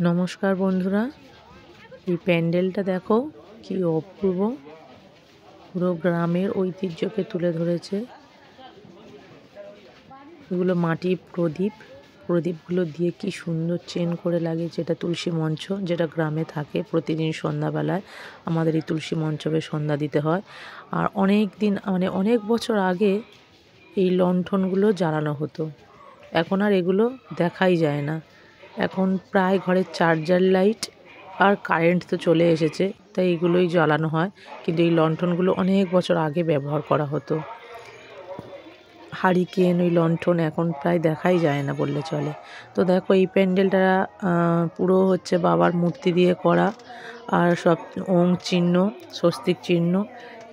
নমস্কার বন্ধুরা, এই প্যান্ডেলটা দেখো কি অপূর্ব, পুরো গ্রামের ঐতিহ্যকে তুলে ধরেছে। এগুলো মাটির প্রদীপগুলো দিয়ে কি সুন্দর চেন করে লাগিয়েছে। এটা তুলসী মঞ্চ, যেটা গ্রামে থাকে। প্রতিদিন সন্ধ্যাবেলায় আমাদের এই তুলসী মঞ্চকে সন্ধ্যা দিতে হয়। আর অনেক বছর আগে এই লণ্ঠনগুলো জ্বালানো হতো, এখন আর এগুলো দেখাই যায় না। এখন প্রায় ঘরে চার্জার লাইট আর কারেন্ট তো চলে এসেছে, তাই এগুলোই জ্বালানো হয়। কিন্তু এই লণ্ঠনগুলো অনেক বছর আগে ব্যবহার করা হতো। হারিকেন, ওই লণ্ঠন এখন প্রায় দেখাই যায় না বললে চলে। তো দেখো এই প্যান্ডেলটা পুরো হচ্ছে বাবার মূর্তি দিয়ে করা, আর সব ওং চিহ্ন, স্বস্তিক চিহ্ন,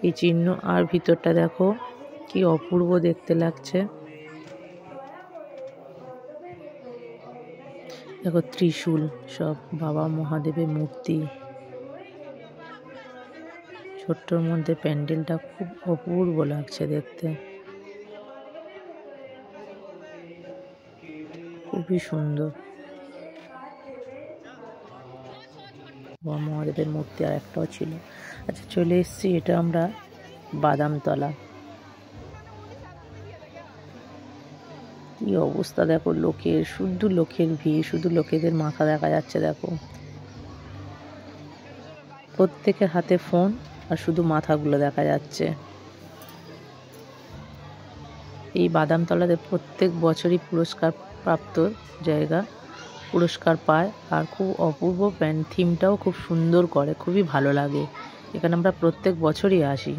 এই চিহ্ন। আর ভিতরটা দেখো কি অপূর্ব দেখতে লাগছে। দেখো ত্রিশূল, সব বাবা মহাদেবের মূর্তি। ছোট্টর মধ্যে প্যান্ডেলটা খুব অপূর্ব লাগছে দেখতে, খুবই সুন্দর। বাবা মহাদেবের মূর্তি আর একটাও ছিল। আচ্ছা, চলে এসছি, এটা আমরা বাদামতলা। কি অবস্থা দেখো লোকের, শুধু লোকের ভিড়, শুধু লোকেদের মাথা দেখা যাচ্ছে। দেখো প্রত্যেকের হাতে ফোন, আর শুধু মাথাগুলো দেখা যাচ্ছে। এই বাদামতলাতে প্রত্যেক বছরই পুরস্কার প্রাপ্ত জায়গা, পুরস্কার পায়। আর খুব অপূর্ব থিমটাও খুব সুন্দর করে, খুবই ভালো লাগে। এখানে আমরা প্রত্যেক বছরই আসি।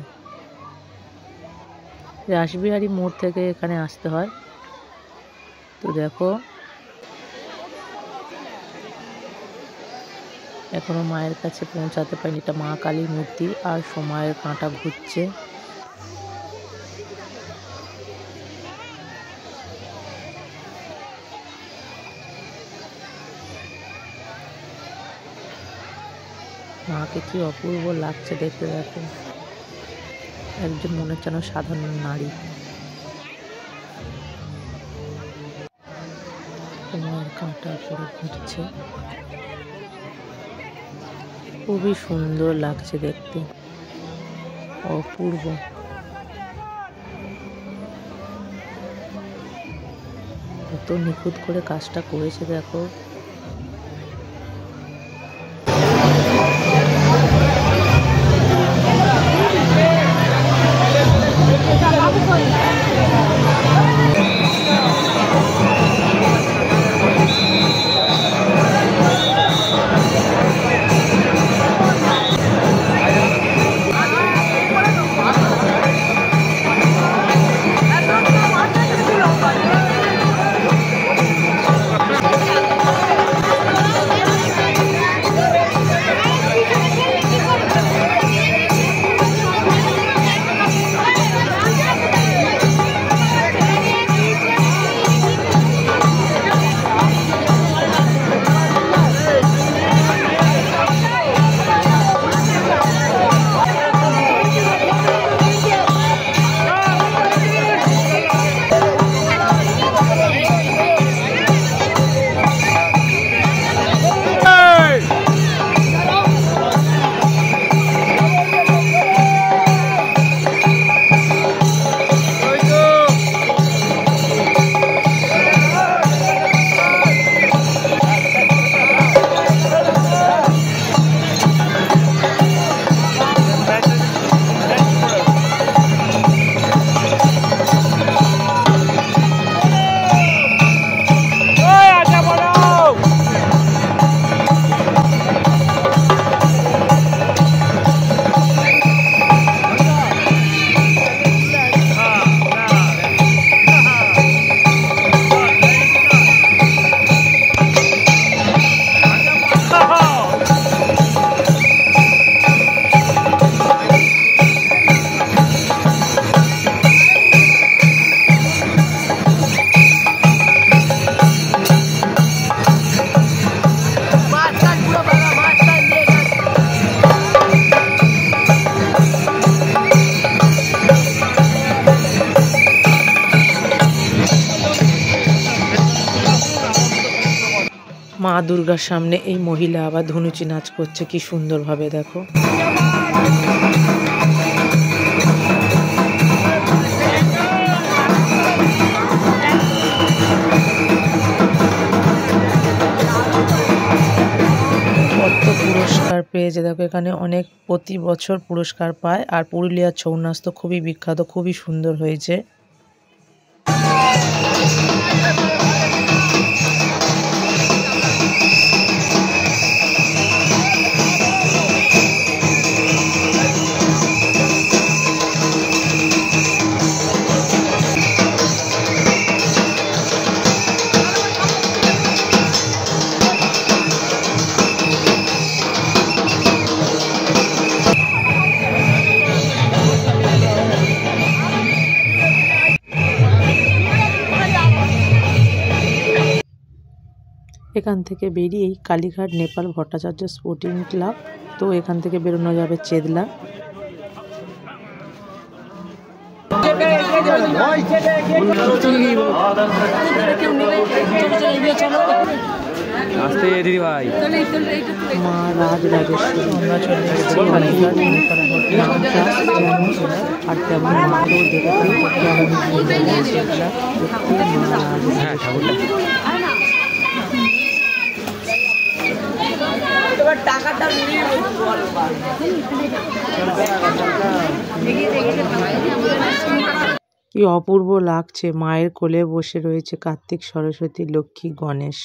রাসবিহারী মোড় থেকে এখানে আসতে হয়। তো দেখো এখনো মায়ের কাছে পৌঁছাতে পারিনি। এটা মা কালীর মূর্তি, আর সময়ের কাঁটা ঘুরছে। মাকে কি অপূর্ব লাগছে দেখতে। দেখো একজন মনে হচ্ছে না সাধারণ নারী, সময়ের কাঁটা করে ঘুরছে। খুবই সুন্দর লাগছে দেখতে, অপূর্ব। কত নিখুঁত করে কাজটা করেছে দেখো। মা দুর্গার সামনে এই মহিলা আবার ধুনুচি নাচ করছে, কি সুন্দরভাবে দেখো। কত পুরস্কার পেয়েছে দেখো, এখানে অনেক প্রতি বছর পুরস্কার পায়। আর পুরুলিয়ার ছৌ নাচ তো খুবই বিখ্যাত, খুবই সুন্দর হয়েছে। এখান থেকে বেরিয়েই কালীঘাট নেপাল ভট্টাচার্য স্পোর্টিং ক্লাব, তো এখান থেকে বেরোনো যাবে চেদলা। মা রাজরাজেশ্বরী, আমরা চলে এসেছি কালীঘাট নেপাল আর তেমন মাকেও দেখতে চেদলা কি অপূর্ব লাগছে। মায়ের কোলে বসে রয়েছে কার্তিক, সরস্বতী, লক্ষ্মী, গণেশ।